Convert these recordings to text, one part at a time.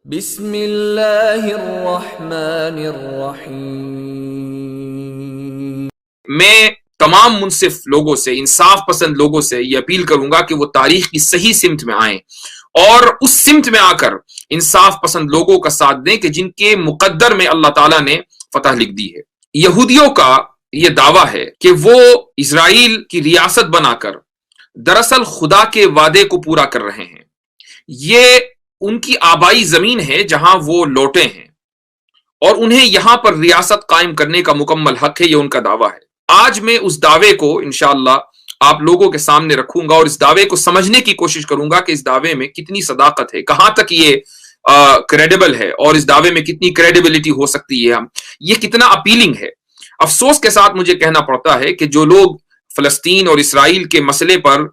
بسم اللہ الرحمن الرحیم۔ میں تمام منصف لوگوں سے، انصاف پسند لوگوں سے یہ اپیل کروں گا کہ وہ تاریخ کی صحیح سمت میں آئیں اور اس سمت میں آ کر انصاف پسند لوگوں کا ساتھ دیں کہ جن کے مقدر میں اللہ تعالیٰ نے فتح لکھ دی ہے۔ یہودیوں کا یہ دعویٰ ہے کہ وہ اسرائیل کی ریاست بنا کر دراصل خدا کے وعدے کو پورا کر رہے ہیں۔ یہ ان کی آبائی زمین ہے جہاں وہ لوٹے ہیں اور انہیں یہاں پر ریاست قائم کرنے کا مکمل حق ہے، یہ ان کا دعویٰ ہے۔ آج میں اس دعوے کو انشاءاللہ آپ لوگوں کے سامنے رکھوں گا اور اس دعوے کو سمجھنے کی کوشش کروں گا کہ اس دعوے میں کتنی صداقت ہے، کہاں تک یہ کریڈیبل ہے اور اس دعوے میں کتنی کریڈیبلٹی ہو سکتی ہے، یہ کتنا اپیلنگ ہے۔ افسوس کے ساتھ مجھے کہنا پڑتا ہے کہ جو لوگ فلسطین اور اسرائیل کے مسئلے پر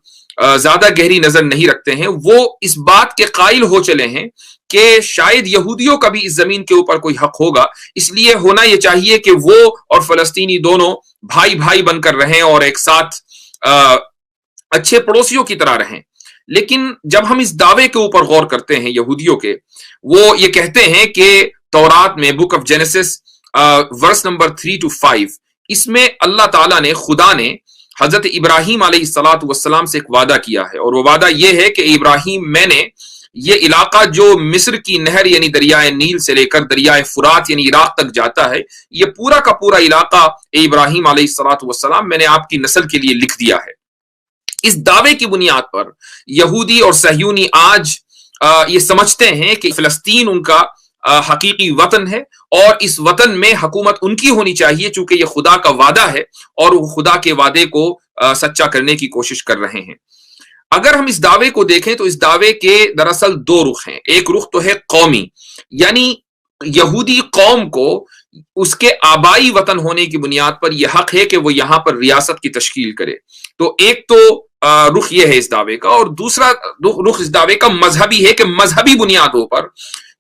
زیادہ گہری نظر نہیں رکھتے ہیں، وہ اس بات کے قائل ہو چلے ہیں کہ شاید یہودیوں کا بھی اس زمین کے اوپر کوئی حق ہوگا، اس لیے ہونا یہ چاہیے کہ وہ اور فلسطینی دونوں بھائی بھائی بن کر رہیں اور ایک ساتھ اچھے پڑوسیوں کی طرح رہیں۔ لیکن جب ہم اس دعوے کے اوپر غور کرتے ہیں یہودیوں کے، وہ یہ کہتے ہیں کہ تورات میں book of Genesis verse number 3 to 5 اس میں اللہ تعالیٰ نے، خدا نے حضرت ابراہیم علیہ الصلاۃ والسلام سے ایک وعدہ کیا ہے، اور وہ وعدہ یہ ہے کہ ابراہیم، میں نے یہ علاقہ جو مصر کی نہر یعنی دریائے نیل سے لے کر دریائے فرات یعنی عراق تک جاتا ہے، یہ پورا کا پورا علاقہ ابراہیم علیہ الصلاۃ والسلام میں نے آپ کی نسل کے لیے لکھ دیا ہے۔ اس دعوے کی بنیاد پر یہودی اور صہیونی آج یہ سمجھتے ہیں کہ فلسطین ان کا حقیقی وطن ہے اور اس وطن میں حکومت ان کی ہونی چاہیے، چونکہ یہ خدا کا وعدہ ہے اور وہ خدا کے وعدے کو سچا کرنے کی کوشش کر رہے ہیں۔ اگر ہم اس دعوے کو دیکھیں تو اس دعوے کے دراصل دو رخ ہیں۔ ایک رخ تو ہے قومی، یعنی یہودی قوم کو اس کے آبائی وطن ہونے کی بنیاد پر یہ حق ہے کہ وہ یہاں پر ریاست کی تشکیل کرے۔ تو ایک تو رخ یہ ہے اس دعوے کا، اور دوسرا رخ اس دعوے کا مذہبی ہے کہ مذہبی بنیادوں پر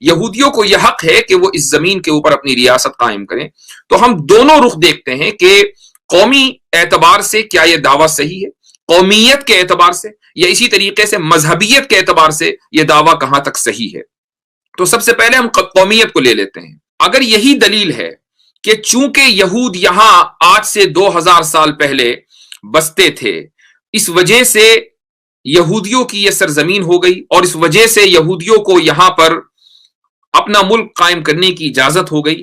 یہودیوں کو یہ حق ہے کہ وہ اس زمین کے اوپر اپنی ریاست قائم کریں۔ تو ہم دونوں رخ دیکھتے ہیں کہ قومی اعتبار سے کیا یہ دعویٰ صحیح ہے، قومیت کے اعتبار سے، یا اسی طریقے سے مذہبیت کے اعتبار سے یہ دعویٰ کہاں تک صحیح ہے۔ تو سب سے پہلے ہم قومیت کو لے لیتے ہیں۔ اگر یہی دلیل ہے کہ چونکہ یہود یہاں آج سے 2000 سال پہلے بستے تھے، اس وجہ سے یہودیوں کی یہ سرزمین ہو گئی اور اس وجہ سے یہودیوں کو یہاں پر اپنا ملک قائم کرنے کی اجازت ہو گئی،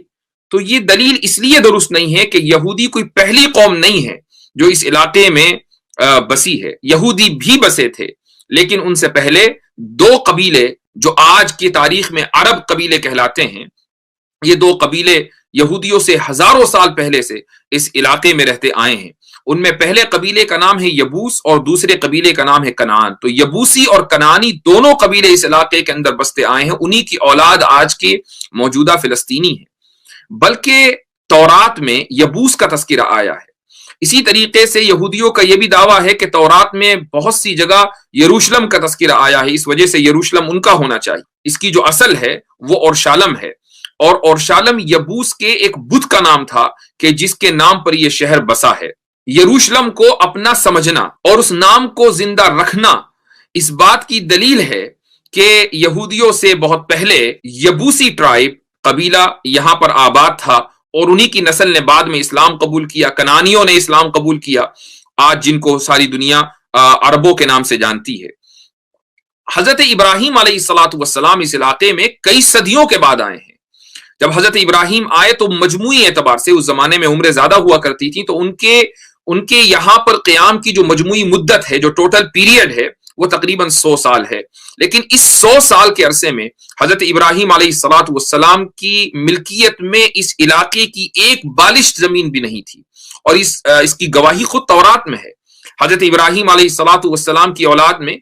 تو یہ دلیل اس لیے درست نہیں ہے کہ یہودی کوئی پہلی قوم نہیں ہے جو اس علاقے میں بسی ہے۔ یہودی بھی بسے تھے، لیکن ان سے پہلے دو قبیلے جو آج کی تاریخ میں عرب قبیلے کہلاتے ہیں، یہ دو قبیلے یہودیوں سے ہزاروں سال پہلے سے اس علاقے میں رہتے آئے ہیں۔ ان میں پہلے قبیلے کا نام ہے یبوس اور دوسرے قبیلے کا نام ہے کنعان۔ تو یبوسی اور کنعانی دونوں قبیلے اس علاقے کے اندر بستے آئے ہیں، انہی کی اولاد آج کے موجودہ فلسطینی ہیں۔ بلکہ تورات میں یبوس کا تذکرہ آیا ہے۔ اسی طریقے سے یہودیوں کا یہ بھی دعویٰ ہے کہ تورات میں بہت سی جگہ یروشلم کا تذکرہ آیا ہے، اس وجہ سے یروشلم ان کا ہونا چاہیے۔ اس کی جو اصل ہے وہ اورشالم ہے، اور اورشالم یبوس کے ایک بت کا نام تھا کہ جس کے نام پر یہ شہر بسا ہے۔ یروشلم کو اپنا سمجھنا اور اس نام کو زندہ رکھنا اس بات کی دلیل ہے کہ یہودیوں سے بہت پہلے یبوسی ٹرائب قبیلہ یہاں پر آباد تھا، اور انہی کی نسل نے بعد میں اسلام قبول کیا، کنعانیوں نے اسلام قبول کیا، آج جن کو ساری دنیا عربوں کے نام سے جانتی ہے۔ حضرت ابراہیم علیہ الصلاۃ والسلام اس علاقے میں کئی صدیوں کے بعد آئے ہیں۔ جب حضرت ابراہیم آئے تو مجموعی اعتبار سے اس زمانے میں عمریں زیادہ ہوا کرتی تھی، تو ان کے یہاں پر قیام کی جو مجموعی مدت ہے، جو ٹوٹل پیریڈ ہے، وہ تقریباً 100 سال ہے۔ لیکن اس 100 سال کے عرصے میں حضرت ابراہیم علیہ الصلاۃ والسلام کی ملکیت میں اس علاقے کی ایک بالش زمین بھی نہیں تھی، اور اس کی گواہی خود تورات میں ہے۔ حضرت ابراہیم علیہ الصلاۃ والسلام کی اولاد میں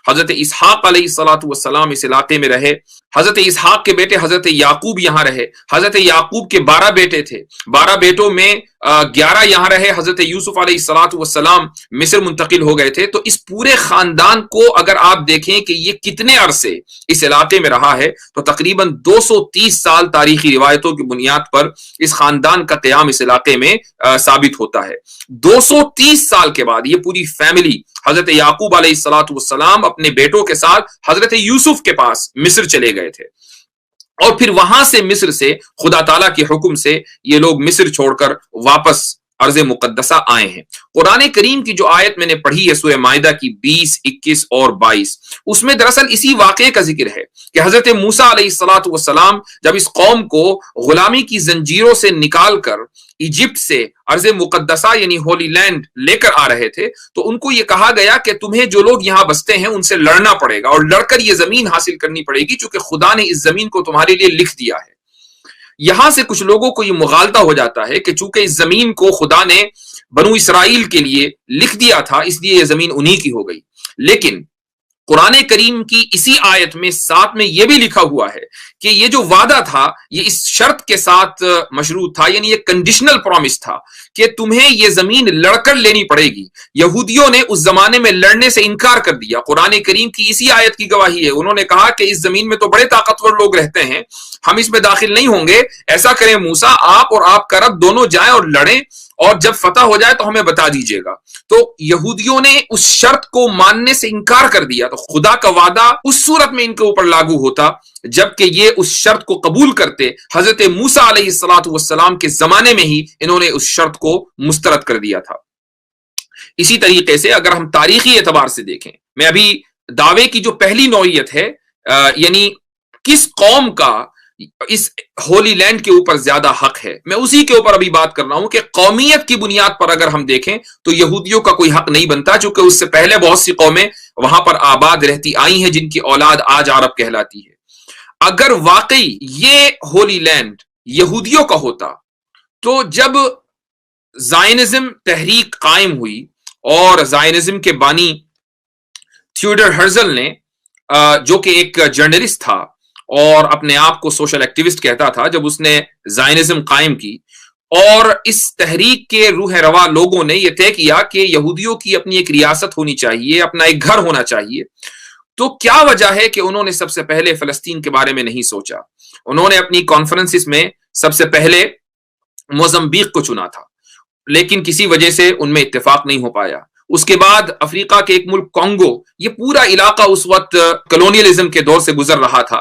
حضرت اسحاق علیہ الصلاۃ والسلام اس علاقے میں رہے، حضرت اسحاق کے بیٹے حضرت یعقوب یہاں رہے، حضرت یعقوب کے 12 بیٹے تھے، 12 بیٹوں میں 11 یہاں رہے، حضرت یوسف علیہ الصلاۃ والسلام مصر منتقل ہو گئے تھے۔ تو اس پورے خاندان کو اگر آپ دیکھیں کہ یہ کتنے عرصے اس علاقے میں رہا ہے، تو تقریباً 230 سال تاریخی روایتوں کی بنیاد پر اس خاندان کا قیام اس علاقے میں ثابت ہوتا ہے۔ 230 سال کے بعد یہ پوری فیملی حضرت یعقوب علیہ الصلاۃ والسلام اپنے بیٹوں کے ساتھ حضرت یوسف کے پاس مصر چلے گئے تھے۔ اور پھر وہاں سے مصر سے خدا تعالیٰ کے حکم سے یہ لوگ مصر چھوڑ کر واپس ارض مقدسہ آئے ہیں۔ قرآن کریم کی جو آیت میں نے پڑھی ہے سورہ مائدہ کی 20، 21 اور 22، اس میں دراصل اسی واقعے کا ذکر ہے کہ حضرت موسیٰ علیہ الصلاۃ والسلام جب اس قوم کو غلامی کی زنجیروں سے نکال کر ایجپٹ سے ارض مقدسہ یعنی ہولی لینڈ لے کر آ رہے تھے تو ان کو یہ کہا گیا کہ تمہیں جو لوگ یہاں بستے ہیں ان سے لڑنا پڑے گا، اور لڑ کر یہ زمین حاصل کرنی پڑے گی چونکہ خدا نے اس زمین کو تمہارے لیے لکھ دیا ہے۔ یہاں سے کچھ لوگوں کو یہ مغالطہ ہو جاتا ہے کہ چونکہ اس زمین کو خدا نے بنو اسرائیل کے لیے لکھ دیا تھا اس لیے یہ زمین انہی کی ہو گئی، لیکن قرآن کریم کی اسی آیت میں ساتھ میں یہ بھی لکھا ہوا ہے کہ یہ جو وعدہ تھا یہ اس شرط کے ساتھ مشروط تھا، یعنی یہ کنڈیشنل پرومس تھا کہ تمہیں یہ زمین لڑ کر لینی پڑے گی۔ یہودیوں نے اس زمانے میں لڑنے سے انکار کر دیا، قرآن کریم کی اسی آیت کی گواہی ہے، انہوں نے کہا کہ اس زمین میں تو بڑے طاقتور لوگ رہتے ہیں، ہم اس میں داخل نہیں ہوں گے، ایسا کریں موسیٰ آپ اور آپ کا رب دونوں جائیں اور لڑیں، اور جب فتح ہو جائے تو ہمیں بتا دیجیے گا۔ تو یہودیوں نے اس شرط کو ماننے سے انکار کر دیا، تو خدا کا وعدہ اس صورت میں ان کے اوپر لاگو ہوتا جبکہ یہ اس شرط کو قبول کرتے۔ حضرت موسیٰ علیہ الصلاۃ والسلام کے زمانے میں ہی انہوں نے اس شرط کو مسترد کر دیا تھا۔ اسی طریقے سے اگر ہم تاریخی اعتبار سے دیکھیں، میں ابھی دعوے کی جو پہلی نوعیت ہے یعنی کس قوم کا اس ہولی لینڈ کے اوپر زیادہ حق ہے، میں اسی کے اوپر ابھی بات کر رہا ہوں کہ قومیت کی بنیاد پر اگر ہم دیکھیں تو یہودیوں کا کوئی حق نہیں بنتا، چونکہ اس سے پہلے بہت سی قومیں وہاں پر آباد رہتی آئی ہیں جن کی اولاد آج عرب کہلاتی ہے۔ اگر واقعی یہ ہولی لینڈ یہودیوں کا ہوتا تو جب زائنزم تحریک قائم ہوئی اور زائنزم کے بانی تھیوڈر ہرزل نے جو کہ ایک جرنلسٹ تھا اور اپنے آپ کو سوشل ایکٹیوسٹ کہتا تھا، جب اس نے زائنزم قائم کی اور اس تحریک کے روح روا لوگوں نے یہ طے کیا کہ یہودیوں کی اپنی ایک ریاست ہونی چاہیے، اپنا ایک گھر ہونا چاہیے، تو کیا وجہ ہے کہ انہوں نے سب سے پہلے فلسطین کے بارے میں نہیں سوچا؟ انہوں نے اپنی کانفرنسز میں سب سے پہلے موزمبیق کو چنا تھا، لیکن کسی وجہ سے ان میں اتفاق نہیں ہو پایا۔ اس کے بعد افریقہ کے ایک ملک کانگو، یہ پورا علاقہ اس وقت کلونیلزم کے دور سے گزر رہا تھا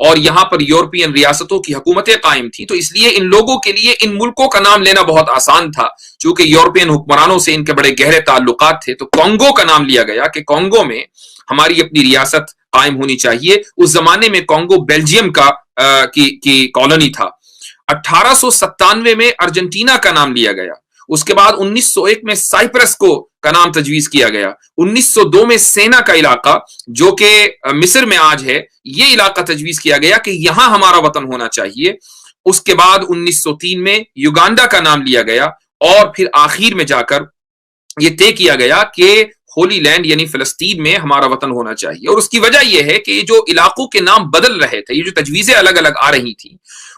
اور یہاں پر یورپین ریاستوں کی حکومتیں قائم تھیں، تو اس لیے ان لوگوں کے لیے ان ملکوں کا نام لینا بہت آسان تھا چونکہ یورپین حکمرانوں سے ان کے بڑے گہرے تعلقات تھے، تو کانگو کا نام لیا گیا کہ کانگو میں ہماری اپنی ریاست قائم ہونی چاہیے۔ اس زمانے میں کانگو بیلجیم کی کالونی تھا۔ 1897 میں ارجنٹینا کا نام لیا گیا، اس کے بعد 1901 میں سائپرس کا نام تجویز کیا گیا، 1902 میں سینا کا علاقہ جو کہ مصر میں آج ہے یہ علاقہ تجویز کیا گیا کہ یہاں ہمارا وطن ہونا چاہیے۔ اس کے بعد 1903 میں یوگانڈا کا نام لیا گیا اور پھر آخر میں جا کر یہ طے کیا گیا کہ ہولی لینڈ یعنی فلسطین میں ہمارا وطن ہونا چاہیے۔ اور اس کی وجہ یہ ہے کہ یہ جو علاقوں کے نام بدل رہے تھے، یہ جو تجویزیں الگ الگ آ رہی تھیں،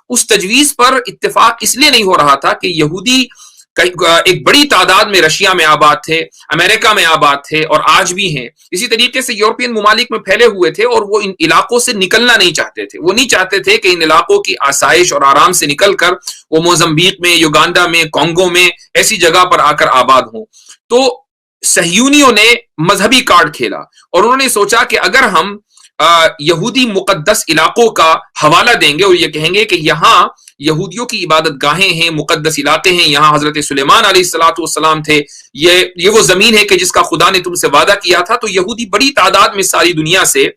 اس تجویز پر اتفاق اس لیے نہیں ہو رہا تھا کہ یہودی ایک بڑی تعداد میں رشیا میں آباد تھے، امریکہ میں آباد تھے اور آج بھی ہیں، اسی طریقے سے یورپین ممالک میں پھیلے ہوئے تھے اور وہ ان علاقوں سے نکلنا نہیں چاہتے تھے، وہ نہیں چاہتے تھے کہ ان علاقوں کی آسائش اور آرام سے نکل کر وہ موزمبیق میں، یوگانڈا میں، کانگو میں ایسی جگہ پر آ کر آباد ہوں۔ تو صہیونیوں نے مذہبی کارڈ کھیلا اور انہوں نے سوچا کہ اگر ہم یہودی مقدس علاقوں کا حوالہ دیں گے اور یہ کہیں گے کہ یہاں یہودیوں کی عبادت گاہیں ہیں، مقدس علاقے ہیں، یہاں حضرت سلیمان علیہ الصلوۃ والسلام تھے، یہ وہ زمین ہے کہ جس کا خدا نے تم سے وعدہ کیا تھا، تو یہودی بڑی تعداد میں ساری دنیا سے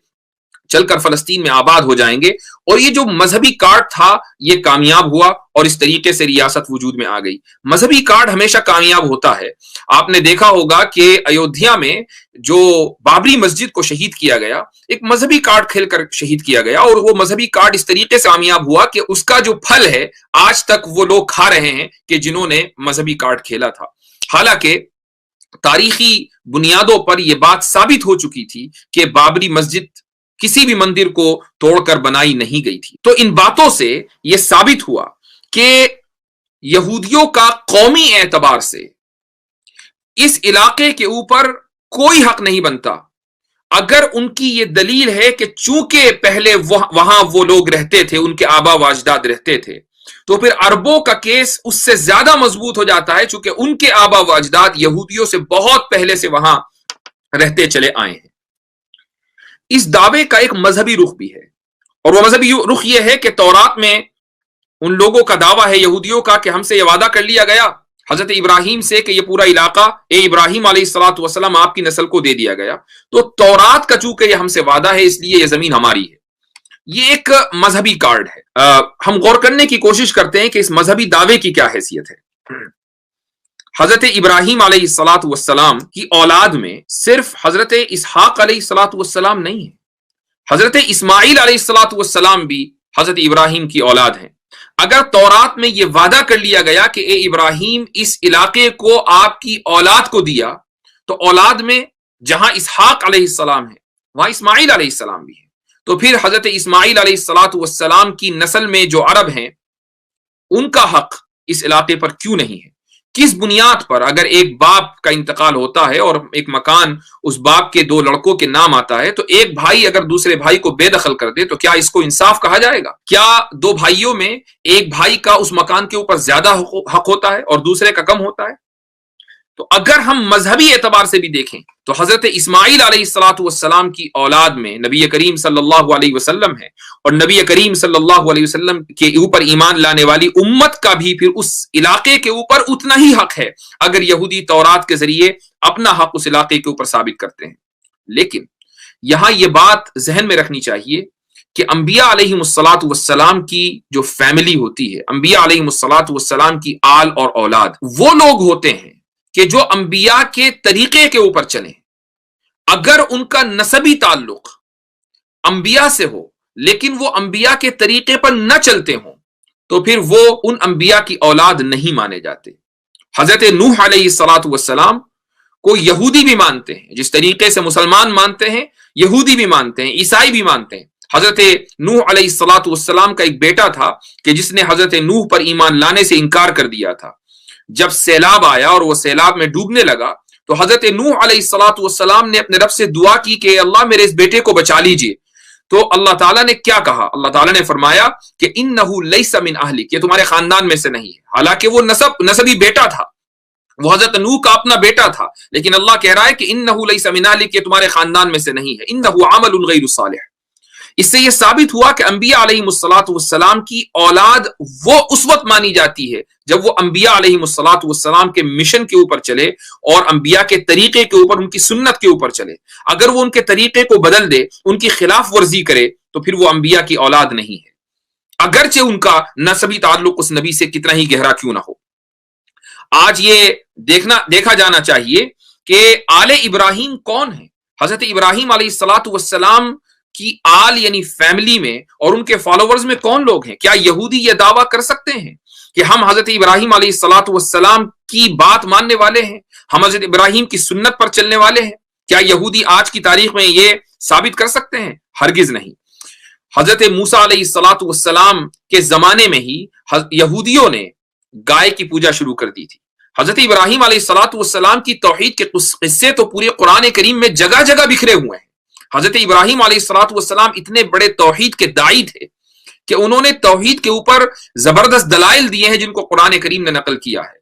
چل کر فلسطین میں آباد ہو جائیں گے۔ اور یہ جو مذہبی کارڈ تھا یہ کامیاب ہوا اور اس طریقے سے ریاست وجود میں آ گئی۔ مذہبی کارڈ ہمیشہ کامیاب ہوتا ہے۔ آپ نے دیکھا ہوگا کہ ایودھیا میں جو بابری مسجد کو شہید کیا گیا، ایک مذہبی کارڈ کھیل کر شہید کیا گیا، اور وہ مذہبی کارڈ اس طریقے سے کامیاب ہوا کہ اس کا جو پھل ہے آج تک وہ لوگ کھا رہے ہیں کہ جنہوں نے مذہبی کارڈ کھیلا تھا۔ حالانکہ تاریخی بنیادوں پر یہ بات ثابت ہو چکی تھی کہ بابری مسجد کسی بھی مندر کو توڑ کر بنائی نہیں گئی تھی۔ تو ان باتوں سے یہ ثابت ہوا کہ یہودیوں کا قومی اعتبار سے اس علاقے کے اوپر کوئی حق نہیں بنتا اگر ان کی یہ دلیل ہے کہ چونکہ پہلے وہاں وہ لوگ رہتے تھے، ان کے آبا و اجداد رہتے تھے، تو پھر عربوں کا کیس اس سے زیادہ مضبوط ہو جاتا ہے چونکہ ان کے آبا و اجداد یہودیوں سے بہت پہلے سے وہاں رہتے چلے آئے ہیں۔ اس دعوے کا ایک مذہبی رخ بھی ہے اور وہ مذہبی رخ یہ ہے کہ تورات میں ان لوگوں کا دعویٰ ہے یہودیوں کا کہ ہم سے یہ وعدہ کر لیا گیا حضرت ابراہیم سے کہ یہ پورا علاقہ ابراہیم علیہ الصلوۃ والسلام آپ کی نسل کو دے دیا گیا، تو تورات کا چونکہ یہ ہم سے وعدہ ہے اس لیے یہ زمین ہماری ہے۔ یہ ایک مذہبی کارڈ ہے۔ ہم غور کرنے کی کوشش کرتے ہیں کہ اس مذہبی دعوے کی کیا حیثیت ہے۔ حضرت ابراہیم علیہ الصلوۃ والسلام کی اولاد میں صرف حضرت اسحاق علیہ الصلوۃ والسلام نہیں ہے، حضرت اسماعیل علیہ الصلوۃ والسلام بھی حضرت ابراہیم کی اولاد ہیں۔ اگر تورات میں یہ وعدہ کر لیا گیا کہ اے ابراہیم اس علاقے کو آپ کی اولاد کو دیا، تو اولاد میں جہاں اسحاق علیہ السلام ہے وہاں اسماعیل علیہ السلام بھی ہے، تو پھر حضرت اسماعیل علیہ الصلوۃ والسلام کی نسل میں جو عرب ہیں ان کا حق اس علاقے پر کیوں نہیں ہے؟ کس بنیاد پر اگر ایک باپ کا انتقال ہوتا ہے اور ایک مکان اس باپ کے دو لڑکوں کے نام آتا ہے تو ایک بھائی اگر دوسرے بھائی کو بے دخل کر دے تو کیا اس کو انصاف کہا جائے گا؟ کیا دو بھائیوں میں ایک بھائی کا اس مکان کے اوپر زیادہ حق ہوتا ہے اور دوسرے کا کم ہوتا ہے؟ تو اگر ہم مذہبی اعتبار سے بھی دیکھیں تو حضرت اسماعیل علیہ الصلوۃ والسلام کی اولاد میں نبی کریم صلی اللہ علیہ وسلم ہے، اور نبی کریم صلی اللہ علیہ وسلم کے اوپر ایمان لانے والی امت کا بھی پھر اس علاقے کے اوپر اتنا ہی حق ہے اگر یہودی تورات کے ذریعے اپنا حق اس علاقے کے اوپر ثابت کرتے ہیں۔ لیکن یہاں یہ بات ذہن میں رکھنی چاہیے کہ انبیاء علیہم الصلوۃ والسلام کی جو فیملی ہوتی ہے، انبیاء علیہم الصلوۃ والسلام کی آل اور اولاد، وہ لوگ ہوتے ہیں کہ جو انبیاء کے طریقے کے اوپر چلیں۔ اگر ان کا نسبی تعلق انبیاء سے ہو لیکن وہ انبیاء کے طریقے پر نہ چلتے ہوں تو پھر وہ ان انبیاء کی اولاد نہیں مانے جاتے۔ حضرت نوح علیہ الصلوۃ والسلام کو یہودی بھی مانتے ہیں، جس طریقے سے مسلمان مانتے ہیں یہودی بھی مانتے ہیں، عیسائی بھی مانتے ہیں۔ حضرت نوح علیہ الصلوۃ والسلام کا ایک بیٹا تھا کہ جس نے حضرت نوح پر ایمان لانے سے انکار کر دیا تھا۔ جب سیلاب آیا اور وہ سیلاب میں ڈوبنے لگا تو حضرت نوح علیہ الصلوۃ والسلام نے اپنے رب سے دعا کی کہ اللہ میرے اس بیٹے کو بچا لیجئے۔ تو اللہ تعالیٰ نے کیا کہا؟ اللہ تعالیٰ نے فرمایا کہ انہ لیس من اہلک، یہ تمہارے خاندان میں سے نہیں ہے۔ حالانکہ وہ نسبی بیٹا تھا، وہ حضرت نوح کا اپنا بیٹا تھا، لیکن اللہ کہہ رہا ہے کہ انہ لیس من اہلک، یہ تمہارے خاندان میں سے نہیں ہے، انہ عمل غیر صالح۔ اس سے یہ ثابت ہوا کہ انبیاء علیہم الصلوۃ والسلام کی اولاد وہ اس وقت مانی جاتی ہے جب وہ انبیاء علیہم الصلوۃ والسلام کے مشن کے اوپر چلے اور انبیاء کے طریقے کے اوپر، ان کی سنت کے اوپر چلے۔ اگر وہ ان کے طریقے کو بدل دے، ان کی خلاف ورزی کرے تو پھر وہ انبیاء کی اولاد نہیں ہے، اگرچہ ان کا نسبی تعلق اس نبی سے کتنا ہی گہرا کیوں نہ ہو۔ آج یہ دیکھا جانا چاہیے کہ آل ابراہیم کون ہے؟ حضرت ابراہیم علیہ الصلوۃ والسلام کی آل یعنی فیملی میں اور ان کے فالوورز میں کون لوگ ہیں؟ کیا یہودی یہ دعویٰ کر سکتے ہیں کہ ہم حضرت ابراہیم علیہ الصلوۃ والسلام کی بات ماننے والے ہیں، ہم حضرت ابراہیم کی سنت پر چلنے والے ہیں؟ کیا یہودی آج کی تاریخ میں یہ ثابت کر سکتے ہیں؟ ہرگز نہیں۔ حضرت موسیٰ علیہ الصلوۃ والسلام کے زمانے میں ہی یہودیوں نے گائے کی پوجا شروع کر دی تھی۔ حضرت ابراہیم علیہ الصلوۃ والسلام کی توحید کے قصے تو پورے قرآن کریم میں جگہ جگہ بکھرے ہوئے ہیں۔ حضرت ابراہیم علیہ الصلوۃ والسلام اتنے بڑے توحید کے داعی تھے کہ انہوں نے توحید کے اوپر زبردست دلائل دیے ہیں جن کو قرآن کریم نے نقل کیا ہے۔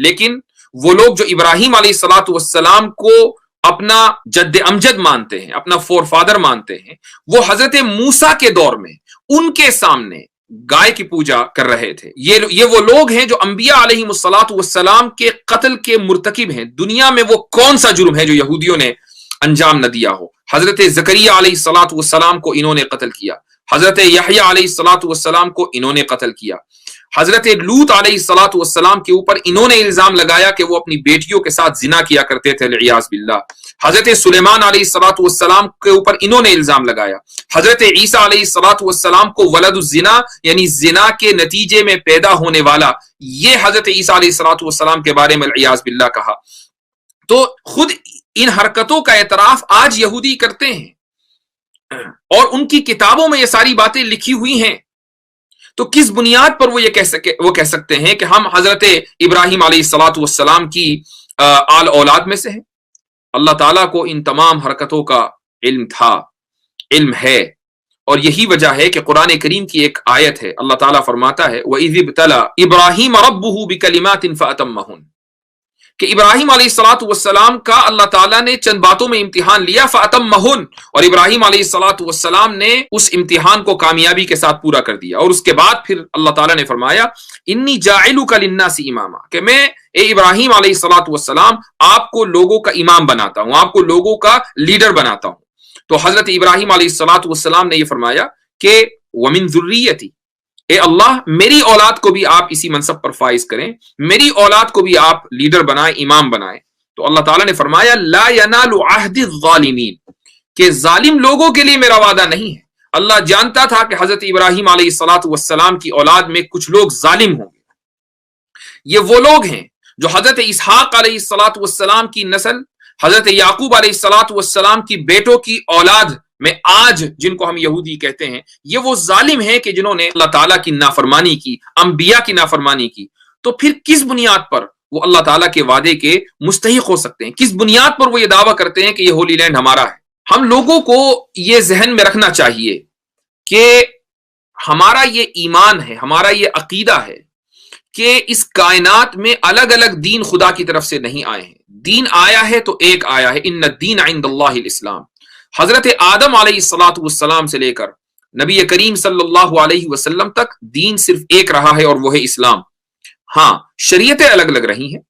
لیکن وہ لوگ جو ابراہیم علیہ الصلوۃ والسلام کو اپنا جد امجد مانتے ہیں، اپنا فور فادر مانتے ہیں، وہ حضرت موسیٰ کے دور میں ان کے سامنے گائے کی پوجا کر رہے تھے۔ یہ وہ لوگ ہیں جو انبیاء علیہ الصلوۃ والسلام کے قتل کے مرتکب ہیں۔ دنیا میں وہ کون سا جرم ہے جو یہودیوں نے انجام نہ دیا ہو؟ حضرت زکریا علیہ الصلوۃ والسلام کو انہوں نے قتل کیا، حضرت یحییٰ علیہ الصلوۃ والسلام کو انہوں نے قتل کیا، حضرت لوط علیہ الصلوۃ والسلام کے اوپر انہوں نے الزام لگایا کہ وہ اپنی بیٹیوں کے ساتھ زنا کیا کرتے تھے والعیاذ باللہ، حضرت سلیمان علیہ الصلوۃ والسلام کے اوپر انہوں نے الزام لگایا، حضرت عیسیٰ علیہ الصلوۃ والسلام کو ولد الزنا یعنی زنا کے نتیجے میں پیدا ہونے والا، یہ حضرت عیسیٰ علیہ الصلوۃ والسلام کے بارے میں والعیاذ باللہ کہا۔ تو خود ان حرکتوں کا اعتراف آج یہودی کرتے ہیں اور ان کی کتابوں میں یہ ساری باتیں لکھی ہوئی ہیں، تو کس بنیاد پر وہ کہہ سکتے ہیں کہ ہم حضرت ابراہیم علیہ الصلوۃ والسلام کی آل اولاد میں سے ہیں؟ اللہ تعالیٰ کو ان تمام حرکتوں کا علم تھا، علم ہے، اور یہی وجہ ہے کہ قرآن کریم کی ایک آیت ہے، اللہ تعالیٰ فرماتا ہے وَإِذِ ابْتَلَى إِبْرَاهِيمَ رَبُّهُ بِكَلِمَاتٍ فَأَتَمَّهُنَّ، کہ ابراہیم علیہ الصلوۃ والسلام کا اللہ تعالیٰ نے چند باتوں میں امتحان لیا فَأَتَمَّهُنْ، اور ابراہیم علیہ الصلوۃ والسلام نے اس امتحان کو کامیابی کے ساتھ پورا کر دیا، اور اس کے بعد پھر اللہ تعالیٰ نے فرمایا انی جاعلک للناس اماما، کہ میں اے ابراہیم علیہ الصلوۃ والسلام آپ کو لوگوں کا امام بناتا ہوں، آپ کو لوگوں کا لیڈر بناتا ہوں۔ تو حضرت ابراہیم علیہ الصلوۃ والسلام نے یہ فرمایا کہ وَمِن ذُرِّيَّتِي، اے اللہ میری اولاد کو بھی آپ اسی منصب پر فائز کریں، میری اولاد کو بھی آپ لیڈر بنائیں، امام بنائیں۔ تو اللہ تعالیٰ نے فرمایا لا ینال عہد الظالمین، کہ ظالم لوگوں کے لیے میرا وعدہ نہیں ہے۔ اللہ جانتا تھا کہ حضرت ابراہیم علیہ الصلوۃ والسلام کی اولاد میں کچھ لوگ ظالم ہوں گے۔ یہ وہ لوگ ہیں جو حضرت اسحاق علیہ الصلوۃ والسلام کی نسل، حضرت یعقوب علیہ الصلوۃ والسلام کی بیٹوں کی اولاد میں آج جن کو ہم یہودی کہتے ہیں، یہ وہ ظالم ہیں کہ جنہوں نے اللہ تعالیٰ کی نافرمانی کی، انبیاء کی نافرمانی کی۔ تو پھر کس بنیاد پر وہ اللہ تعالیٰ کے وعدے کے مستحق ہو سکتے ہیں؟ کس بنیاد پر وہ یہ دعویٰ کرتے ہیں کہ یہ ہولی لینڈ ہمارا ہے؟ ہم لوگوں کو یہ ذہن میں رکھنا چاہیے کہ ہمارا یہ ایمان ہے، ہمارا یہ عقیدہ ہے کہ اس کائنات میں الگ الگ دین خدا کی طرف سے نہیں آئے ہیں۔ دین آیا ہے تو ایک آیا ہے، ان الدین عند اللہ الاسلام۔ حضرت آدم علیہ الصلوۃ والسلام سے لے کر نبی کریم صلی اللہ علیہ وسلم تک دین صرف ایک رہا ہے، اور وہ ہے اسلام۔ ہاں شریعتیں الگ الگ رہی ہیں،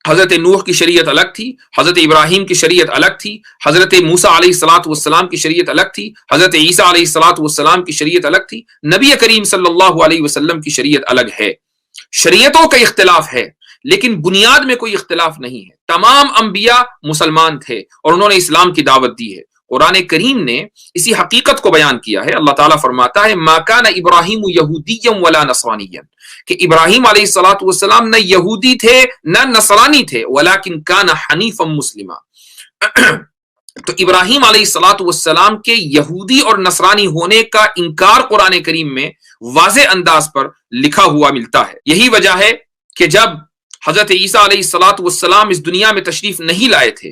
حضرت نوح کی شریعت الگ تھی، حضرت ابراہیم کی شریعت الگ تھی، حضرت موسیٰ علیہ الصلوۃ والسلام کی شریعت الگ تھی، حضرت عیسیٰ علیہ الصلوۃ والسلام کی شریعت الگ تھی، نبی کریم صلی اللہ علیہ وسلم کی شریعت الگ ہے۔ شریعتوں کا اختلاف ہے لیکن بنیاد میں کوئی اختلاف نہیں ہے۔ تمام انبیاء مسلمان تھے اور انہوں نے اسلام کی دعوت دی ہے۔ قرآن کریم نے اسی حقیقت کو بیان کیا ہے۔ اللہ تعالیٰ فرماتا ہے ما کان ابراہیم یہودیا ولا نصرانیا، کہ ابراہیم علیہ الصلوۃ والسلام نہ یہودی تھے نہ نصرانی تھے، ولکن کان حنیفا مسلما۔ تو ابراہیم علیہ الصلوۃ والسلام کے یہودی اور نصرانی ہونے کا انکار قرآن کریم میں واضح انداز پر لکھا ہوا ملتا ہے۔ یہی وجہ ہے کہ جب حضرت عیسیٰ علیہ الصلوۃ والسلام اس دنیا میں تشریف نہیں لائے تھے،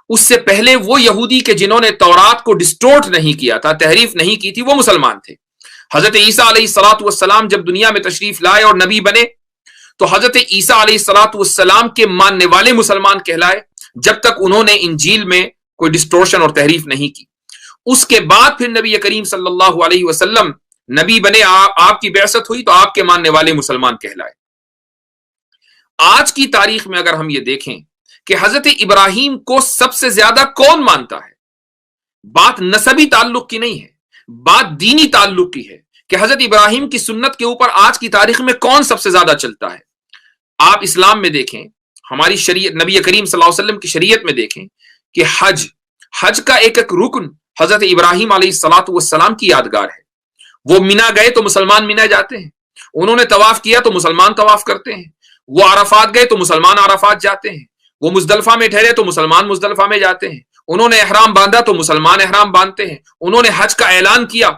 اس سے پہلے وہ یہودی کہ جنہوں نے تورات کو ڈسٹورٹ نہیں کیا تھا، تحریف نہیں کی تھی، وہ مسلمان تھے۔ حضرت عیسیٰ علیہ الصلوۃ والسلام جب دنیا میں تشریف لائے اور نبی بنے تو حضرت عیسیٰ علیہ الصلوۃ والسلام کے ماننے والے مسلمان کہلائے، جب تک انہوں نے انجیل میں کوئی ڈسٹورشن اور تحریف نہیں کی۔ اس کے بعد پھر نبی کریم صلی اللہ علیہ وسلم نبی بنے، آپ کی بعثت ہوئی تو آپ کے ماننے والے مسلمان کہلائے۔ آج کی تاریخ میں اگر ہم یہ دیکھیں کہ حضرت ابراہیم کو سب سے زیادہ کون مانتا ہے، بات نسبی تعلق کی نہیں ہے، بات دینی تعلق کی ہے کہ حضرت ابراہیم کی سنت کے اوپر آج کی تاریخ میں کون سب سے زیادہ چلتا ہے۔ آپ اسلام میں دیکھیں، ہماری شریعت، نبی کریم صلی اللہ علیہ وسلم کی شریعت میں دیکھیں کہ حج کا ایک ایک رکن حضرت ابراہیم علیہ الصلوۃ والسلام کی یادگار ہے۔ وہ مینا گئے تو مسلمان مینا جاتے ہیں، انہوں نے طواف کیا تو مسلمان طواف کرتے ہیں، وہ عرفات گئے تو مسلمان عرفات جاتے ہیں، وہ مزدلفہ میں ٹھہرے تو مسلمان مزدلفہ میں جاتے ہیں، انہوں نے احرام باندھا تو مسلمان احرام باندھتے ہیں، انہوں نے حج کا اعلان کیا۔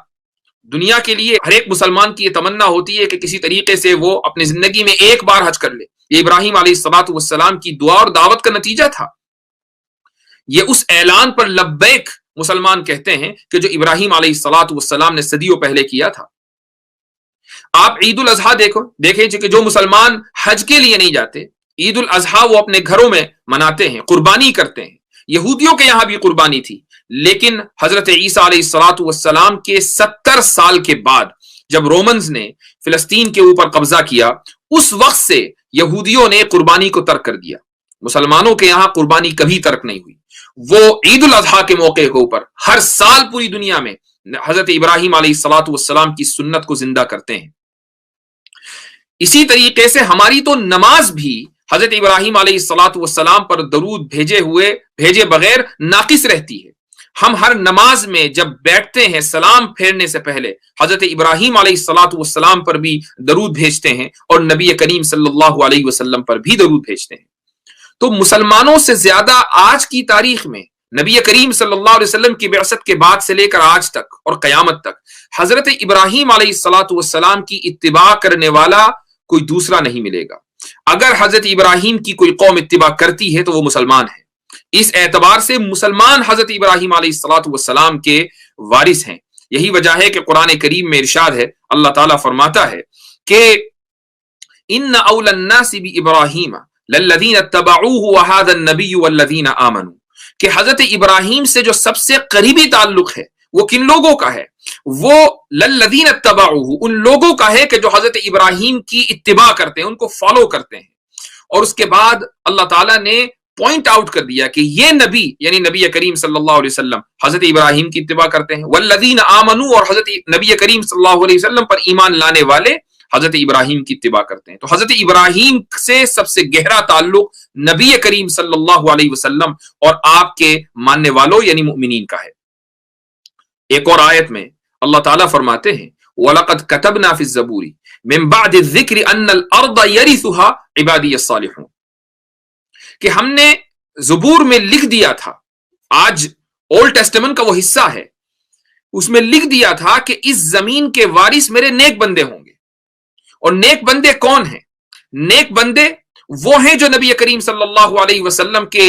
دنیا کے لیے ہر ایک مسلمان کی یہ تمنا ہوتی ہے کہ کسی طریقے سے وہ اپنی زندگی میں ایک بار حج کر لے۔ یہ ابراہیم علیہ الصلوۃ والسلام کی دعا اور دعوت کا نتیجہ تھا۔ یہ اس اعلان پر لبیک مسلمان کہتے ہیں کہ جو ابراہیم علیہ الصلوۃ والسلام نے صدیوں پہلے کیا تھا۔ آپ عید الاضحیٰ دیکھیں کہ جو مسلمان حج کے لیے نہیں جاتے، عید الاضحیٰ وہ اپنے گھروں میں مناتے ہیں، قربانی کرتے ہیں۔ یہودیوں کے یہاں بھی قربانی تھی، لیکن حضرت عیسیٰ علیہ الصلوۃ والسلام کے 70 سال کے بعد جب رومنز نے فلسطین کے اوپر قبضہ کیا، اس وقت سے یہودیوں نے قربانی کو ترک کر دیا۔ مسلمانوں کے یہاں قربانی کبھی ترک نہیں ہوئی۔ وہ عید الاضحیٰ کے موقع کے اوپر ہر سال پوری دنیا میں حضرت ابراہیم علیہ الصلوۃ والسلام کی سنت کو زندہ کرتے ہیں۔ اسی طریقے سے ہماری تو نماز بھی حضرت ابراہیم علیہ الصلوۃ والسلام پر درود بھیجے بغیر ناقص رہتی ہے۔ ہم ہر نماز میں جب بیٹھتے ہیں سلام پھیرنے سے پہلے حضرت ابراہیم علیہ الصلوۃ والسلام پر بھی درود بھیجتے ہیں اور نبی کریم صلی اللہ علیہ وسلم پر بھی درود بھیجتے ہیں۔ تو مسلمانوں سے زیادہ آج کی تاریخ میں نبی کریم صلی اللہ علیہ وسلم کی بعثت کے بعد سے لے کر آج تک اور قیامت تک حضرت ابراہیم علیہ الصلوۃ والسلام کی اتباع کرنے والا کوئی دوسرا نہیں ملے گا۔ اگر حضرت ابراہیم کی کوئی قوم اتباع کرتی ہے تو وہ مسلمان ہے۔ اس اعتبار سے مسلمان حضرت ابراہیم علیہ الصلوۃ والسلام کے وارث ہیں۔ یہی وجہ ہے کہ قرآن کریم میں ارشاد ہے، اللہ تعالیٰ فرماتا ہے کہ ان اول الناس بابراہیم للذین اتبعوہ وہذا النبی والذین آمنوا، کہ حضرت ابراہیم سے جو سب سے قریبی تعلق ہے وہ کن لوگوں کا ہے؟ وہ للذین اتبعوہ، ان لوگوں کا ہے کہ جو حضرت ابراہیم کی اتباع کرتے ہیں، ان کو فالو کرتے ہیں۔ اور اس کے بعد اللہ تعالیٰ نے پوائنٹ آؤٹ کر دیا کہ یہ نبی یعنی نبی کریم صلی اللہ علیہ وسلم حضرت ابراہیم کی اتباع کرتے ہیں، والذین آمنوا، اور حضرت نبی کریم صلی اللہ علیہ وسلم پر ایمان لانے والے حضرت ابراہیم کی اتباع کرتے ہیں۔ تو حضرت ابراہیم سے سب سے گہرا تعلق نبی کریم صلی اللہ علیہ وسلم اور آپ کے ماننے والوں یعنی مؤمنین کا ہے۔ ایک اور آیت میں اللہ تعالیٰ فرماتے ہیں وَلَقَدْ كَتَبْنَا فِي الزَّبُورِ مِن بَعْدِ الذِّكْرِ أَنَّ الْأَرْضَ يَرِثُهَا عِبَادِيَ الصَّالِحُونَ، کہ ہم نے زبور میں لکھ دیا تھا، آج اولڈ ٹیسٹمنٹ کا وہ حصہ ہے، اس میں لکھ دیا تھا کہ اس زمین کے وارث میرے نیک بندے ہوں گے۔ اور نیک بندے کون ہیں؟ نیک بندے وہ ہیں جو نبی کریم صلی اللہ علیہ وسلم کے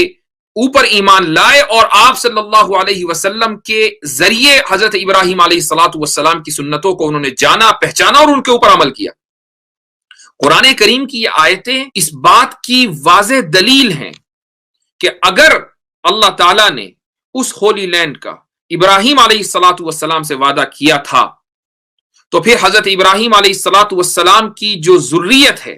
اوپر ایمان لائے اور آپ صلی اللہ علیہ وسلم کے ذریعے حضرت ابراہیم علیہ السلام کی سنتوں کو انہوں نے جانا، پہچانا اور ان کے اوپر عمل کیا۔ قرآن کریم کی یہ آیتیں اس بات کی واضح دلیل ہیں کہ اگر اللہ تعالیٰ نے اس ہولی لینڈ کا ابراہیم علیہ السلام سے وعدہ کیا تھا تو پھر حضرت ابراہیم علیہ السلام کی جو ذریت ہے،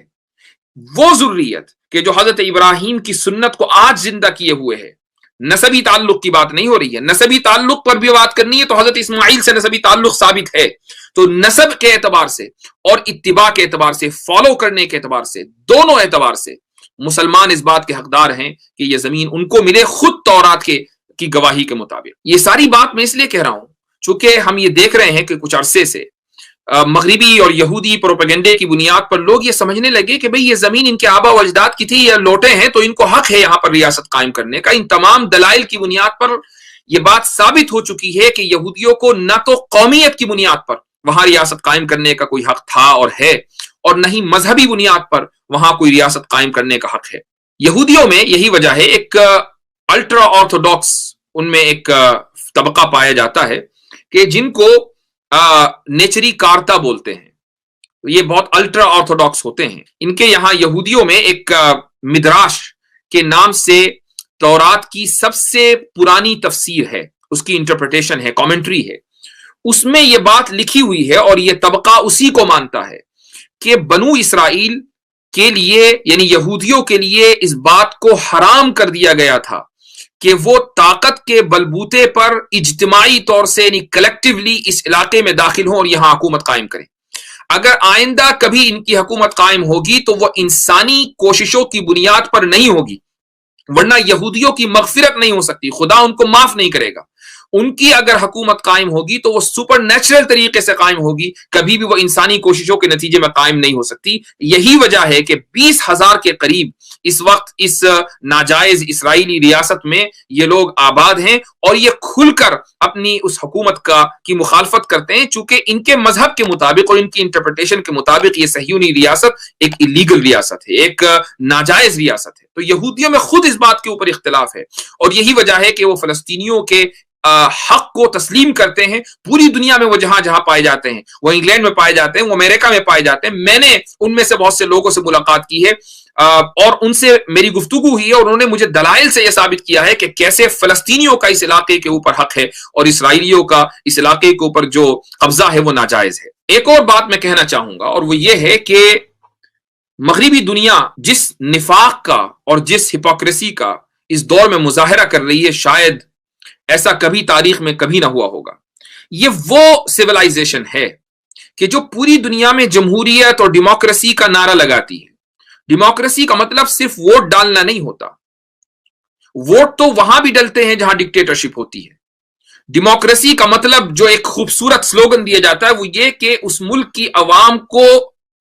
وہ ذریت کہ جو حضرت ابراہیم کی سنت کو آج زندہ کیے ہوئے ہے، نسبی تعلق کی بات نہیں ہو رہی ہے، نسبی تعلق پر بھی بات کرنی ہے تو حضرت اسماعیل سے نسبی تعلق ثابت ہے۔ تو نسب کے اعتبار سے اور اتباع کے اعتبار سے، فالو کرنے کے اعتبار سے، دونوں اعتبار سے مسلمان اس بات کے حقدار ہیں کہ یہ زمین ان کو ملے خود تورات کی گواہی کے مطابق۔ یہ ساری بات میں اس لیے کہہ رہا ہوں چونکہ ہم یہ دیکھ رہے ہیں کہ کچھ عرصے سے مغربی اور یہودی پروپیگنڈے کی بنیاد پر لوگ یہ سمجھنے لگے کہ بھئی یہ زمین ان کے آبا و اجداد کی تھی، یہ لوٹے ہیں تو ان کو حق ہے یہاں پر ریاست قائم کرنے کا۔ ان تمام دلائل کی بنیاد پر یہ بات ثابت ہو چکی ہے کہ یہودیوں کو نہ تو قومیت کی بنیاد پر وہاں ریاست قائم کرنے کا کوئی حق تھا اور ہے، اور نہ ہی مذہبی بنیاد پر وہاں کوئی ریاست قائم کرنے کا حق ہے۔ یہودیوں میں یہی وجہ ہے، ایک الٹرا آرتھوڈاکس ان میں ایک طبقہ پایا جاتا ہے کہ جن کو نیچری کارتا بولتے ہیں، یہ بہت الٹرا آرتھوڈاکس ہوتے ہیں۔ ان کے یہاں یہودیوں میں ایک مدراش کے نام سے تورات کی سب سے پرانی تفسیر ہے، اس کی انٹرپریٹیشن ہے، کامنٹری ہے، اس میں یہ بات لکھی ہوئی ہے اور یہ طبقہ اسی کو مانتا ہے کہ بنو اسرائیل کے لیے یعنی یہودیوں کے لیے اس بات کو حرام کر دیا گیا تھا کہ وہ طاقت کے بلبوتے پر اجتماعی طور سے یعنی کلیکٹیولی اس علاقے میں داخل ہوں اور یہاں حکومت قائم کریں۔ اگر آئندہ کبھی ان کی حکومت قائم ہوگی تو وہ انسانی کوششوں کی بنیاد پر نہیں ہوگی، ورنہ یہودیوں کی مغفرت نہیں ہو سکتی، خدا ان کو معاف نہیں کرے گا۔ ان کی اگر حکومت قائم ہوگی تو وہ سپر نیچرل طریقے سے قائم ہوگی، کبھی بھی وہ انسانی کوششوں کے نتیجے میں قائم نہیں ہو سکتی۔ یہی وجہ ہے کہ 20,000 کے قریب اس وقت اس ناجائز اسرائیلی ریاست میں یہ لوگ آباد ہیں اور یہ کھل کر اپنی اس حکومت کی مخالفت کرتے ہیں، چونکہ ان کے مذہب کے مطابق اور ان کی انٹرپریٹیشن کے مطابق یہ صہیونی ریاست ایک ایلیگل ریاست ہے، ایک ناجائز ریاست ہے۔ تو یہودیوں میں خود اس بات کے اوپر اختلاف ہے اور یہی وجہ ہے کہ وہ فلسطینیوں کے حق کو تسلیم کرتے ہیں۔ پوری دنیا میں وہ جہاں جہاں پائے جاتے ہیں، وہ انگلینڈ میں پائے جاتے ہیں، وہ امریکہ میں پائے جاتے ہیں۔ میں نے ان میں سے بہت سے لوگوں سے ملاقات کی ہے اور ان سے میری گفتگو ہوئی ہے اور انہوں نے مجھے دلائل سے یہ ثابت کیا ہے کہ کیسے فلسطینیوں کا اس علاقے کے اوپر حق ہے اور اسرائیلیوں کا اس علاقے کے اوپر جو قبضہ ہے وہ ناجائز ہے۔ ایک اور بات میں کہنا چاہوں گا اور وہ یہ ہے کہ مغربی دنیا جس نفاق کا اور جس ہپوکریسی کا اس دور میں مظاہرہ کر رہی ہے، شاید ایسا کبھی تاریخ میں کبھی نہ ہوا ہوگا۔ یہ وہ سیولائزیشن ہے کہ جو پوری دنیا میں جمہوریت اور ڈیموکریسی کا نعرہ لگاتی ہے۔ ڈیموکریسی کا مطلب صرف ووٹ ڈالنا نہیں ہوتا، ووٹ تو وہاں بھی ڈلتے ہیں جہاں ڈکٹیٹرشپ ہوتی ہے۔ ڈیموکریسی کا مطلب جو ایک خوبصورت سلوگن دیا جاتا ہے وہ یہ کہ اس ملک کی عوام کو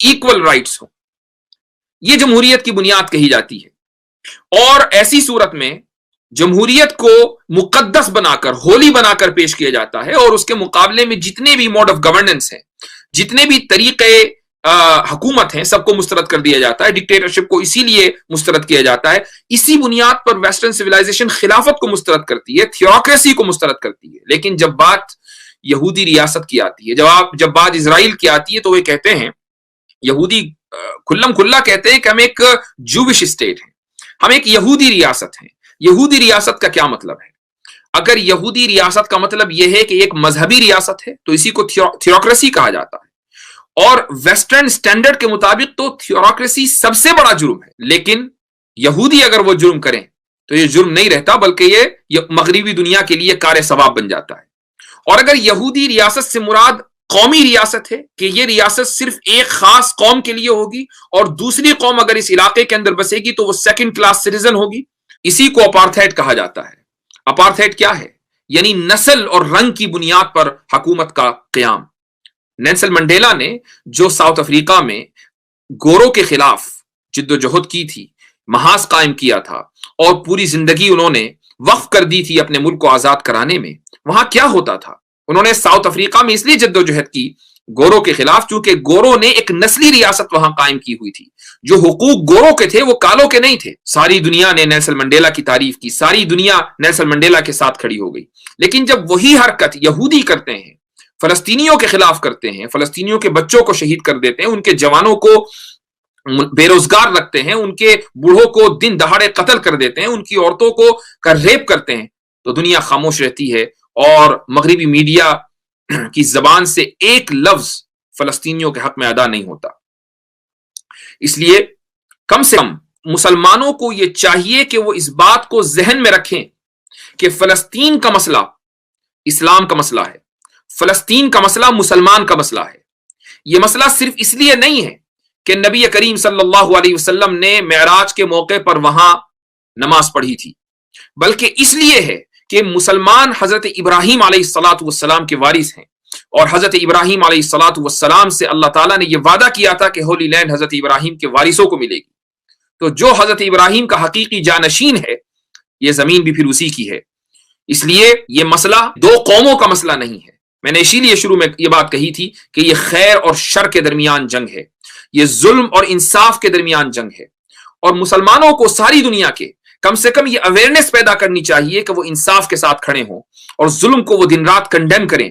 ایکول رائٹس ہوں، یہ جمہوریت کی بنیاد کہی جاتی ہے۔ اور ایسی صورت میں جمہوریت کو مقدس بنا کر، ہولی بنا کر پیش کیا جاتا ہے اور اس کے مقابلے میں جتنے بھی موڈ آف گورننس ہیں، جتنے بھی طریقے حکومت ہیں، سب کو مسترد کر دیا جاتا ہے۔ ڈکٹیٹرشپ کو اسی لیے مسترد کیا جاتا ہے، اسی بنیاد پر ویسٹرن سویلائزیشن خلافت کو مسترد کرتی ہے، تھیوکریسی کو مسترد کرتی ہے۔ لیکن جب بات یہودی ریاست کی آتی ہے، جب بات اسرائیل کی آتی ہے تو وہ کہتے ہیں، یہودی کھلم کھلا کہتے ہیں کہ ہم ایک جوش اسٹیٹ ہیں، ہم ایک یہودی ریاست ہیں۔ یہودی ریاست کا کیا مطلب ہے؟ اگر یہودی ریاست کا مطلب یہ ہے کہ ایک مذہبی ریاست ہے تو اسی کو تھیوکریسی کہا جاتا ہے، اور ویسٹرن سٹینڈرڈ کے مطابق تو تھیوکریسی سب سے بڑا جرم ہے۔ لیکن یہودی اگر وہ جرم کریں تو یہ جرم نہیں رہتا، بلکہ یہ مغربی دنیا کے لیے کار ثواب بن جاتا ہے۔ اور اگر یہودی ریاست سے مراد قومی ریاست ہے کہ یہ ریاست صرف ایک خاص قوم کے لیے ہوگی اور دوسری قوم اگر اس علاقے کے اندر بسے گی تو وہ سیکنڈ کلاس سٹیزن ہوگی، اسی کو اپارتھائڈ کہا جاتا ہے۔ اپارتھائڈ کیا ہے؟ یعنی نسل اور رنگ کی بنیاد پر حکومت کا قیام۔ نیلسن منڈیلا نے جو ساؤتھ افریقہ میں گوروں کے خلاف جد و جہد کی تھی، محاذ قائم کیا تھا اور پوری زندگی انہوں نے وقف کر دی تھی اپنے ملک کو آزاد کرانے میں، وہاں کیا ہوتا تھا؟ انہوں نے ساؤتھ افریقہ میں اس لیے جد و جہد کی گوروں کے خلاف چونکہ گوروں نے ایک نسلی ریاست وہاں قائم کی ہوئی تھی، جو حقوق گوروں کے تھے وہ کالوں کے نہیں تھے۔ ساری دنیا نے نیلسن منڈیلا کی تعریف کی، ساری دنیا نیلسن منڈیلا کے ساتھ کھڑی ہو گئی، لیکن جب وہی حرکت یہودی کرتے ہیں، فلسطینیوں کے خلاف کرتے ہیں، فلسطینیوں کے بچوں کو شہید کر دیتے ہیں، ان کے جوانوں کو بے روزگار رکھتے ہیں، ان کے بوڑھوں کو دن دہاڑے قتل کر دیتے ہیں، ان کی عورتوں کو ریپ کرتے ہیں، تو دنیا خاموش رہتی ہے اور مغربی میڈیا کی زبان سے ایک لفظ فلسطینیوں کے حق میں ادا نہیں ہوتا۔ اس لیے کم سے کم مسلمانوں کو یہ چاہیے کہ وہ اس بات کو ذہن میں رکھیں کہ فلسطین کا مسئلہ اسلام کا مسئلہ ہے، فلسطین کا مسئلہ مسلمان کا مسئلہ ہے۔ یہ مسئلہ صرف اس لیے نہیں ہے کہ نبی کریم صلی اللہ علیہ وسلم نے معراج کے موقع پر وہاں نماز پڑھی تھی، بلکہ اس لیے ہے کہ مسلمان حضرت ابراہیم علیہ الصلاۃ والسلام کے وارث ہیں، اور حضرت ابراہیم علیہ الصلاۃ والسلام سے اللہ تعالیٰ نے یہ وعدہ کیا تھا کہ ہولی لینڈ حضرت ابراہیم کے وارثوں کو ملے گی۔ تو جو حضرت ابراہیم کا حقیقی جانشین ہے، یہ زمین بھی پھر اسی کی ہے۔ اس لیے یہ مسئلہ دو قوموں کا مسئلہ نہیں ہے۔ میں نے اسی لیے شروع میں یہ بات کہی تھی کہ یہ خیر اور شر کے درمیان جنگ ہے، یہ ظلم اور انصاف کے درمیان جنگ ہے، اور مسلمانوں کو ساری دنیا کے کم سے کم یہ اویئرنیس پیدا کرنی چاہیے کہ وہ انصاف کے ساتھ کھڑے ہوں اور ظلم کو وہ دن رات کنڈیم کریں۔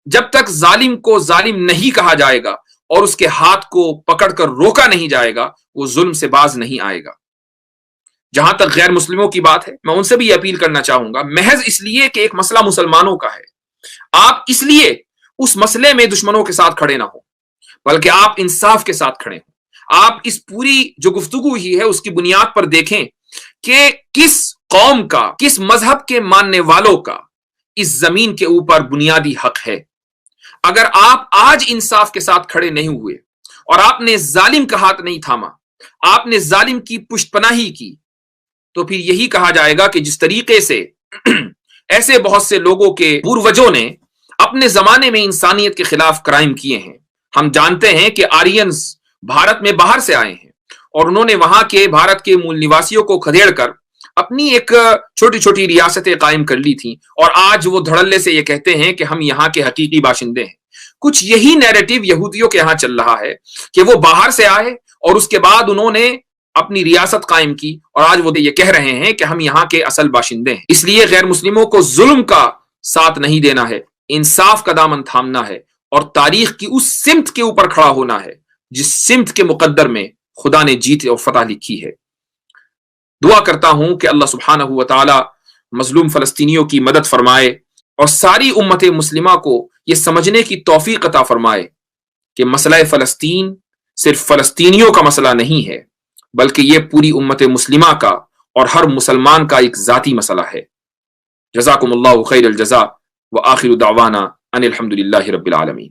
جب تک ظالم کو ظالم نہیں کہا جائے گا اور اس کے ہاتھ کو پکڑ کر روکا نہیں جائے گا، وہ ظلم سے باز نہیں آئے گا۔ جہاں تک غیر مسلموں کی بات ہے، میں ان سے بھی اپیل کرنا چاہوں گا، محض اس لیے کہ ایک مسئلہ مسلمانوں کا ہے، آپ اس لیے اس مسئلے میں دشمنوں کے ساتھ کھڑے نہ ہوں، بلکہ آپ انصاف کے ساتھ کھڑے ہوں۔ آپ اس پوری جو گفتگو ہی ہے اس کی بنیاد پر دیکھیں کہ کس قوم کا، کس مذہب کے ماننے والوں کا اس زمین کے اوپر بنیادی حق ہے۔ اگر آپ آج انصاف کے ساتھ کھڑے نہیں ہوئے اور آپ نے ظالم کا ہاتھ نہیں تھاما، آپ نے ظالم کی پشت پناہی کی، تو پھر یہی کہا جائے گا کہ جس طریقے سے ایسے بہت سے لوگوں کے پوروجوں نے اپنے زمانے میں انسانیت کے خلاف کرائم کیے ہیں۔ ہم جانتے ہیں کہ آرینز بھارت میں باہر سے آئے ہیں اور انہوں نے وہاں کے بھارت کے مول نواسیوں کو کھدیڑ کر اپنی ایک چھوٹی چھوٹی ریاستیں قائم کر لی تھیں، اور آج وہ دھڑلے سے یہ کہتے ہیں کہ ہم یہاں کے حقیقی باشندے ہیں۔ کچھ یہی نیریٹو یہودیوں کے یہاں چل رہا ہے کہ وہ باہر سے آئے اور اس کے بعد انہوں نے اپنی ریاست قائم کی، اور آج وہ یہ کہہ رہے ہیں کہ ہم یہاں کے اصل باشندے ہیں۔ اس لیے غیر مسلموں کو ظلم کا ساتھ نہیں دینا ہے، انصاف کا دامن تھامنا ہے، اور تاریخ کی اس سمت کے اوپر کھڑا ہونا ہے جس سمت کے مقدر میں خدا نے جیت اور فتح لکھی ہے۔ دعا کرتا ہوں کہ اللہ سبحانہ و تعالی مظلوم فلسطینیوں کی مدد فرمائے اور ساری امت مسلمہ کو یہ سمجھنے کی توفیق عطا فرمائے کہ مسئلہ فلسطین صرف فلسطینیوں کا مسئلہ نہیں ہے، بلکہ یہ پوری امت مسلمہ کا اور ہر مسلمان کا ایک ذاتی مسئلہ ہے۔ جزاکم اللہ خیر الجزاء وآخر دعوانا ان الحمد للہ رب العالمین۔